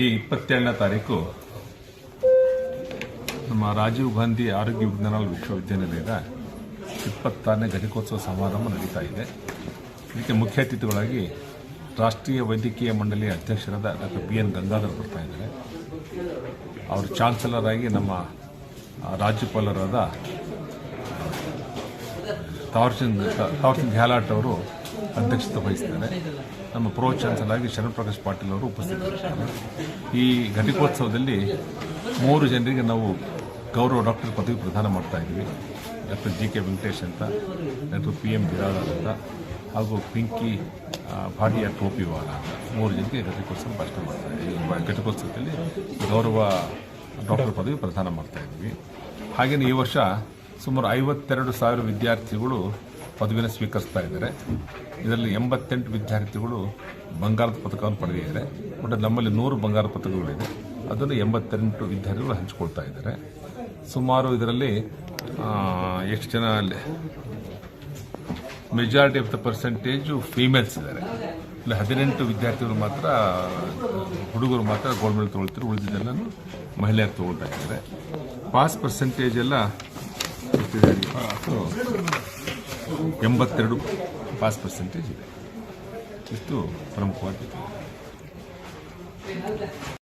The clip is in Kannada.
ಈ 27ನೇ ತಾರೀಕು ನಮ್ಮ ರಾಜೀವ್ ಗಾಂಧಿ ಆರೋಗ್ಯ ವಿಜ್ಞಾನಗಳ ವಿಶ್ವವಿದ್ಯಾನಿಲಯದ 26ನೇ ಘಟಿಕೋತ್ಸವ ಸಮಾರಂಭ ನಡೀತಾ ಇದೆ. ಇದಕ್ಕೆ ಮುಖ್ಯ ಅತಿಥಿಗಳಾಗಿ ರಾಷ್ಟ್ರೀಯ ವೈದ್ಯಕೀಯ ಮಂಡಳಿಯ ಅಧ್ಯಕ್ಷರಾದ ಡಾಕ್ಟರ್ BN ಗಂಗಾಧರ್ ಬರ್ತಾ ಇದ್ದಾರೆ. ಅವರು ಚಾನ್ಸಲರ್ ಆಗಿ ನಮ್ಮ ರಾಜ್ಯಪಾಲರಾದ ತಾವರ್ಚಂದ್ ಗೆಹ್ಲಾಟ್ ಅವರು ಅಧ್ಯಕ್ಷತೆ ವಹಿಸಿದ್ದಾರೆ. ನಮ್ಮ ಪ್ರೋ ಚಾನ್ಸಲರ್ ಆಗಿ ಶರಣ್ ಪ್ರಕಾಶ್ ಪಾಟೀಲ್ ಅವರು ಉಪಸ್ಥಿತರಿದ್ದಾರೆ. ಈ ಘಟಿಕೋತ್ಸವದಲ್ಲಿ 3 ಜನರಿಗೆ ನಾವು ಗೌರವ ಡಾಕ್ಟರ್ ಪದವಿ ಪ್ರದಾನ ಮಾಡ್ತಾ ಇದ್ದೀವಿ. ಡಾಕ್ಟರ್ GK ವೆಂಕಟೇಶ್ ಅಂತ, ಡಾಕ್ಟರ್ PM ಬಿರಾದಾರ್ ಅಂತ ಹಾಗೂ ಪಿಂಕಿ ಭಾಟಿಯಾ ಟೋಪಿವಾಲ ಅಂತ 3 ಜನರಿಗೆ ಘಟಿಕೋತ್ಸವ ಭಾಷಣ ಮಾಡ್ತಾ ಇದ್ದೀವಿ. ಘಟಿಕೋತ್ಸವದಲ್ಲಿ ಗೌರವ ಡಾಕ್ಟರ್ ಪದವಿ ಪ್ರದಾನ ಮಾಡ್ತಾ ಇದ್ದೀವಿ. ಹಾಗೆಯೇ ಈ ವರ್ಷ ಸುಮಾರು 52,000 ವಿದ್ಯಾರ್ಥಿಗಳು ಪದವಿಯನ್ನು ಸ್ವೀಕರಿಸ್ತಾ ಇದ್ದಾರೆ. ಇದರಲ್ಲಿ 88 ವಿದ್ಯಾರ್ಥಿಗಳು ಬಂಗಾರದ ಪದಕವನ್ನು ಪಡೆದಿದ್ದಾರೆ. ಒಟ್ಟು ನಮ್ಮಲ್ಲಿ 100 ಬಂಗಾರದ ಪದಕಗಳಿದೆ. ಅದನ್ನು 88 ವಿದ್ಯಾರ್ಥಿಗಳು ಹಂಚಿಕೊಳ್ತಾ ಇದ್ದಾರೆ. ಸುಮಾರು ಇದರಲ್ಲಿ ಎಷ್ಟು ಜನ majority of the percentage females ಇದ್ದಾರೆ. ಇಲ್ಲಿ 18 ವಿದ್ಯಾರ್ಥಿಗಳು ಮಾತ್ರ, ಹುಡುಗರು ಮಾತ್ರ ಗೋಲ್ಡ್ ಮೆಡಲ್ ತೊಗೊಳ್ತಾರೆ. ಉಳಿದಿದ್ದೆಲ್ಲನೂ ಮಹಿಳೆಯರು ತೊಗೊಳ್ತಾ ಇದ್ದಾರೆ. ಪಾಸ್ ಪರ್ಸೆಂಟೇಜ್ ಎಲ್ಲ 82 ಪಾಸ್ ಪರ್ಸೆಂಟೇಜ್ ಇದೆ. ಇಷ್ಟು ಪ್ರಮುಖವಾಗಿದೆ.